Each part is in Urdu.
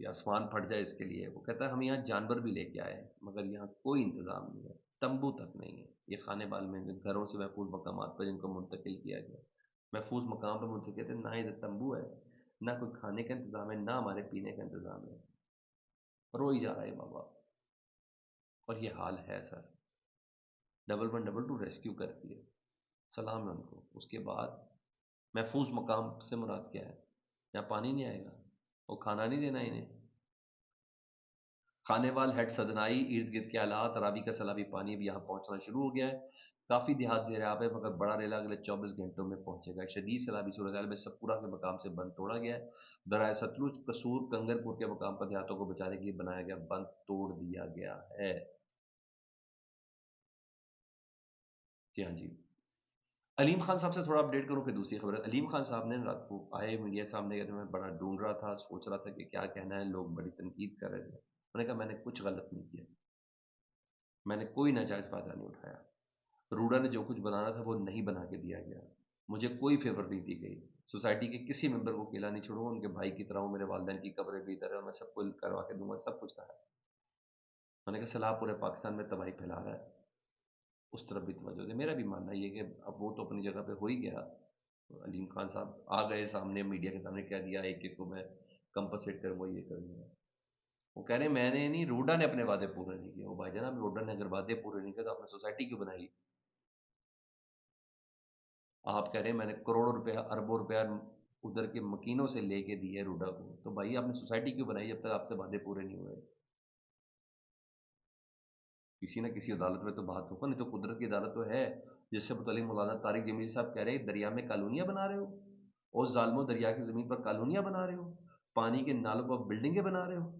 یہ آسمان پھٹ جائے اس کے لیے. وہ کہتا ہے ہم یہاں جانور بھی لے کے آئے ہیں مگر یہاں کوئی انتظام نہیں ہے, تمبو تک نہیں ہے. یہ خانے بال میں گھروں سے محفوظ مقامات پر جن کو منتقل کیا گیا, محفوظ مقام پر منتقل کہتے ہیں, نہ ادھر تمبو ہے, نہ کوئی کھانے کا انتظام ہے, نہ ہمارے پینے کا انتظام ہے. روئی جا رہا ہے بابا. اور یہ حال ہے سر. 1122 ریسکیو کرتی ہے, سلام ہے ان کو. اس کے بعد محفوظ مقام سے مراد کیا ہے؟ یہاں پانی نہیں آئے گا, وہ کھانا نہیں دینا انہیں. کھانے وال ہیڈ سدنائی ارد گرد کے آلات, راوی کا سیلابی پانی اب یہاں پہنچنا شروع ہو گیا ہے. کافی دیہات زیر آب ہے مگر بڑا ریلا اگلے 24 گھنٹوں میں پہنچے گا. شدید سیلابی صورتحال میں سب کے مقام سے بند توڑا گیا ہے. درائے ستلج قصور کنگر پور کے مقام پر دیہاتوں کو بچانے کے لیے بنایا گیا بند توڑ دیا گیا ہے. جی ہاں جی. علیم خان صاحب سے تھوڑا اپڈیٹ کروں پھر دوسری خبر ہے. علیم خان صاحب نے رات کو آئے میڈیا سامنے, کہتے میں بڑا ڈھونڈ رہا تھا, سوچ رہا تھا کہ کیا کہنا ہے, لوگ بڑی تنقید کر رہے تھے. انہوں نے کہا میں نے کچھ غلط نہیں کیا, میں نے کوئی ناجائز فائدہ نہیں اٹھایا. روڈا نے جو کچھ بنانا تھا وہ نہیں بنا کے دیا گیا, مجھے کوئی فیور نہیں دی گئی. سوسائٹی کے کسی ممبر کو اکیلا نہیں چھوڑوں گا, ان کے بھائی کی طرح ہوں, میرے والدین کی قبریں بھی ادھر ہے, میں سب کو کروا کے دوں گا, سب کچھ کہا ہے. میں نے کہا سیلاب پورے پاکستان میں تباہی پھیلا رہا ہے, اس طرف بھی توجہ دے. میرا بھی ماننا یہ کہ اب وہ تو اپنی جگہ پہ ہو ہی گیا. علیم خان صاحب آ گئے سامنے, میڈیا کے سامنے کہہ دیا ایک ایک کو میں کمپنسیٹ کروں گا, یہ کروں گا. وہ کہہ رہے ہیں میں نے نہیں, روڈا نے اپنے وعدے پورے نہیں کیے. وہ بھائی جناب روڈا نے اگر وعدے پورے نہیں کیے تو آپ نے سوسائٹی کیوں بنائی؟ آپ کہہ رہے ہیں میں نے کروڑوں روپیہ اربوں روپیہ ادھر کے مکینوں سے لے کے دیے روڈا کو, تو بھائی آپ نے سوسائٹی کیوں بنائی جب تک آپ سے وعدے پورے نہیں ہوئے؟ کسی نہ کسی عدالت میں تو بات ہوگا, نہیں تو قدرت کی عدالت تو ہے. جس سے متعلق مولانا طارق جمیل صاحب کہہ رہے ہیں دریا میں کالونیاں بنا رہے ہو, اور ظالموں دریا کی زمین پر کالونیاں بنا رہے ہو, پانی کے نالوں پر بلڈنگیں بنا رہے ہو.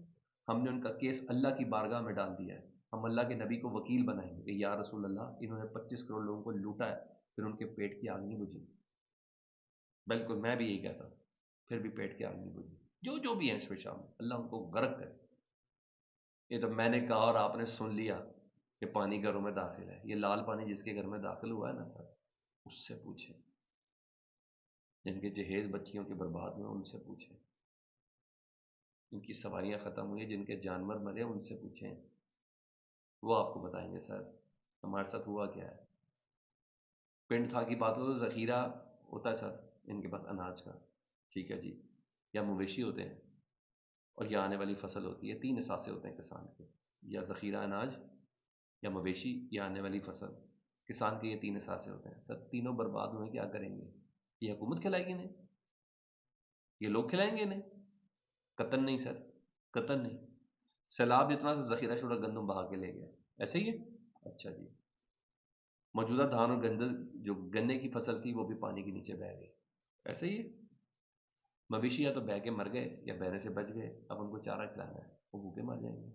ہم نے ان کا کیس اللہ کی بارگاہ میں ڈال دیا ہے. ہم اللہ کے نبی کو وکیل بنائیں گے کہ یا رسول اللہ انہوں نے 25 کروڑ لوگوں کو لوٹا ہے, پھر ان کے پیٹ کی آگ نہیں بجھی. بالکل میں بھی یہی کہتا ہوں, پھر بھی پیٹ کی آگ نہیں بجھی. جو بھی ہیں اس میں شامل, اللہ ان کو غرق کرے. یہ تو میں نے کہا اور آپ نے سن لیا کہ پانی گھروں میں داخل ہے. یہ لال پانی جس کے گھر میں داخل ہوا ہے نا سر, اس سے پوچھیں. جن کے جہیز بچیوں کے برباد ہوئے ان سے پوچھیں. ان کی سواریاں ختم ہوئی, جن کے جانور مرے ان سے پوچھیں, وہ آپ کو بتائیں گے سر ہمارے ساتھ ہوا کیا ہے. پنڈ تھا کی بات ہو تو ذخیرہ ہوتا ہے سر ان کے پاس اناج کا, ٹھیک ہے جی, یا مویشی ہوتے ہیں, اور یا آنے والی فصل ہوتی ہے. 3 اثاثے ہوتے ہیں کسان کے, یا ذخیرہ اناج, یا مویشی, یا آنے والی فصل. کسان کے یہ 3 اثاثے ہوتے ہیں سر. تینوں برباد ہوئے, کیا کریں گے؟ یہ حکومت کھلائے گی انہیں؟ یہ لوگ کھلائیں گے انہیں؟ قطن نہیں سر, قطن نہیں. سیلاب جتنا ذخیرہ چھوڑا گندم بہا کے لے گیا, ایسے ہی ہے. اچھا جی, موجودہ دھان اور جو گنے کی فصل تھی وہ بھی پانی کے نیچے بہہ گئی, ایسے ہی ہے. مویشی یا تو بہہ کے مر گئے یا بہنے سے بچ گئے, اب ان کو چارہ کھلانا ہے, وہ بھوکے مر جائیں گے.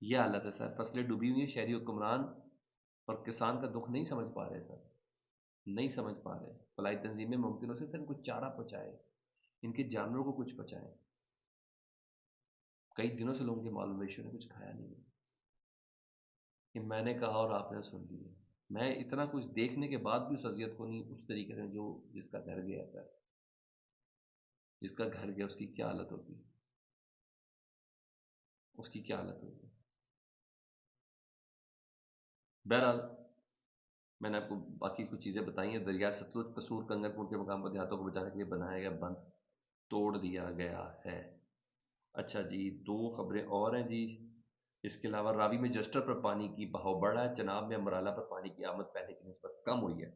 یہ حالت ہے سر. فصلیں ڈوبی ہوئی ہیں, شہری حکمران اور کسان کا دکھ نہیں سمجھ پا رہے سر, نہیں سمجھ پا رہے. فلاحی تنظیمیں ممکن ہو سر ان کو چارہ پہنچائے, ان کے جانوروں کو کچھ پہنچائیں. کئی دنوں سے لوگوں کے مال مویشیوں نے کچھ کھایا نہیں ہے. کہ میں نے کہا اور آپ نے سن لی. میں اتنا کچھ دیکھنے کے بعد بھی اس اذیت کو نہیں اس طریقے سے, جو جس کا گھر گیا سر, جس کا گھر گیا اس کی کیا حالت ہوگی, اس کی کیا حالت ہوگی. بہرحال میں نے آپ کو باقی کچھ چیزیں بتائی ہیں. دریا ستلج قصور کنگر پور کے مقام پر دیہاتوں کو بچانے کے لیے بنایا گیا بند توڑ دیا گیا ہے. اچھا جی, 2 خبریں اور ہیں جی. اس کے علاوہ راوی میں جسٹر پر پانی کی بہاؤ بڑھا ہے. چناب میں امرالہ پر پانی کی آمد پہلے کی نسبت کم ہوئی ہے.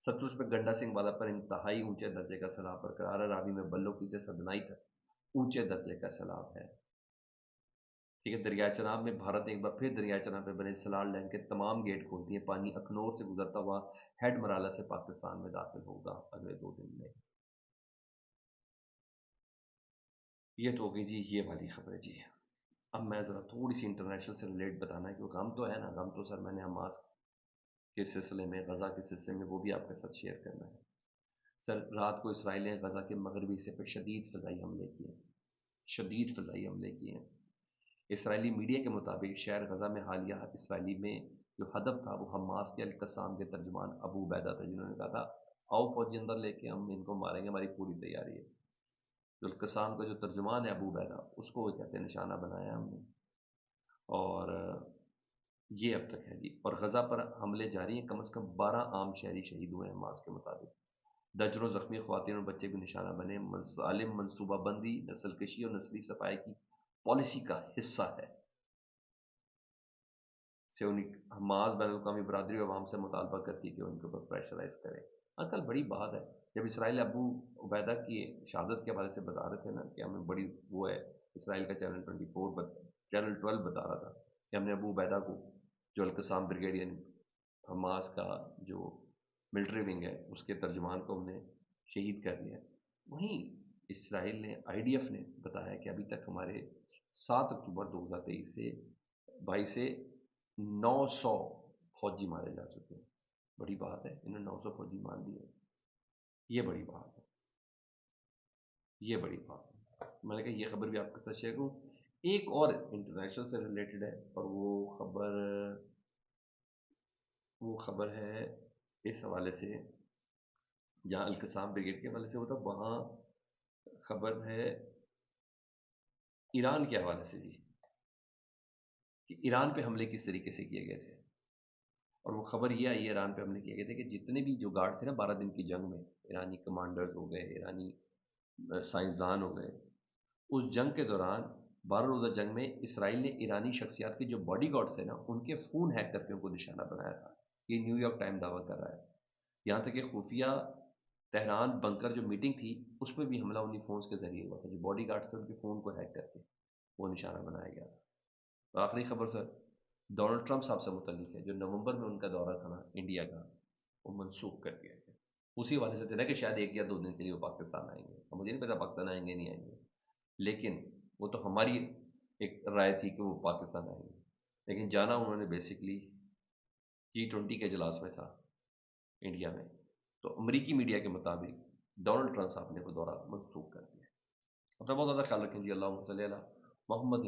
ستلج میں گنڈا سنگھ والا پر انتہائی اونچے درجے کا سیلاب برقرار ہے. راوی میں بلو کی سے سدنائی تک اونچے درجے کا سیلاب ہے. ٹھیک ہے. دریائے چناب میں بھارت نے ایک بار پھر دریائے چناب پہ بنے سلال ڈیم کے تمام گیٹ کھول دیے. پانی اخنور سے گزرتا ہوا ہیڈ مرالہ سے پاکستان میں داخل ہوگا اگلے 2 دن میں. یہ تو ہوگی جی یہ والی خبر جی. اب میں ذرا تھوڑی سی انٹرنیشنل سے ریلیٹ بتانا ہے, کیونکہ غم تو ہے نا, غم تو سر میں نے حماس کے سلسلے میں, غزہ کے سلسلے میں, وہ بھی آپ کے ساتھ شیئر کرنا ہے. سر رات کو اسرائیل نے غزہ کے مغربی حصے پہ شدید فضائی حملے کیے, شدید فضائی حملے کیے ہیں. اسرائیلی میڈیا کے مطابق شہر غزہ میں حالیہ اسرائیلی میں جو ہدف تھا وہ حماس کے القسام کے ترجمان ابو عبیدہ تھا, جنہوں نے کہا تھا آؤ فوجی اندر لے کے ہم ان کو ماریں گے, ہماری پوری تیاری ہے. جو القسام کا جو ترجمان ہے ابو عبیدہ، اس کو وہ کہتے ہیں نشانہ بنایا ہم نے. اور یہ اب تک ہے جی. اور غزہ پر حملے جاری ہیں، کم از کم 12 عام شہری شہید ہوئے ہیں حماس کے مطابق. درجنوں زخمی خواتین اور بچے بھی نشانہ بنے. ظالم منصوبہ بندی نسل کشی اور نسلی صفائی کی پالیسی کا حصہ ہے. حماس بین الاقوامی برادری و عوام سے مطالبہ کرتی ہے کہ ان کے اوپر پریشرائز کرے. کل بڑی بات ہے جب اسرائیل ابو عبیدہ کی شہادت کے حوالے سے بتا رہے تھے نا کہ ہمیں بڑی وہ ہے. اسرائیل کا چینل 24 چینل 12 بتا رہا تھا کہ ہم نے ابو عبیدہ کو، جو القسام بریگیڈ یعنی حماس کا جو ملٹری ونگ ہے، اس کے ترجمان کو ہم نے شہید کر دیا. وہیں اسرائیل نے IDF نے بتایا کہ ابھی تک ہمارے 7 اکتوبر 2023 سے 22 سے 900 فوجی مارے جا چکے ہیں. بڑی بات ہے، انہوں نے 900 فوجی مار دیے. یہ بڑی بات ہے، یہ بڑی بات ہے. میں نے کہا یہ خبر بھی آپ کے ساتھ شیئر کروں. ایک اور انٹرنیشنل سے ریلیٹڈ ہے، اور وہ خبر ہے اس حوالے سے جہاں القسام بریگیڈ کے حوالے سے ہوتا، وہاں خبر ہے ایران کے حوالے سے جی، کہ ایران پہ حملے کس طریقے سے کیے گئے تھے. اور وہ خبر یہ آئی ہے ایران پہ حملے کیے گئے تھے کہ جتنے بھی جو گارڈ تھے نا 12 دن کی جنگ میں، ایرانی کمانڈرز ہو گئے، ایرانی سائنسدان ہو گئے، اس جنگ کے دوران 12 روزہ جنگ میں اسرائیل نے ایرانی شخصیات کے جو باڈی گارڈز تھے نا، ان کے فون ہیک کر کے ان کو نشانہ بنایا تھا. یہ نیو یارک ٹائم دعویٰ کر رہا ہے. یہاں تک کہ خفیہ تہران بنکر جو میٹنگ تھی اس میں بھی حملہ انہیں فونز کے ذریعے ہوا تھا. جو باڈی گارڈز تھے ان کے فون کو ہیک کر کے وہ نشانہ بنایا گیا تھا. تو آخری خبر سر ڈونلڈ ٹرمپ صاحب سے متعلق ہے. جو نومبر میں ان کا دورہ تھا نا انڈیا کا، وہ منسوخ کر دیا گیا. اسی والے سے تھے نا کہ شاید 1 یا 2 دن کے لیے وہ پاکستان آئیں گے. اب مجھے نہیں پتا پاکستان آئیں گے نہیں آئیں گے، لیکن وہ تو ہماری ایک رائے تھی کہ وہ پاکستان آئیں گے. لیکن جانا انہوں نے بیسکلی G20 کے اجلاس میں تھا انڈیا میں. تو امریکی میڈیا کے مطابق ڈونلڈ ٹرمپ صاحب نے وہ دورہ منسوخ کر دیا. اپنا بہت زیادہ خیال رکھیں جی. اللہم صلی علی محمد.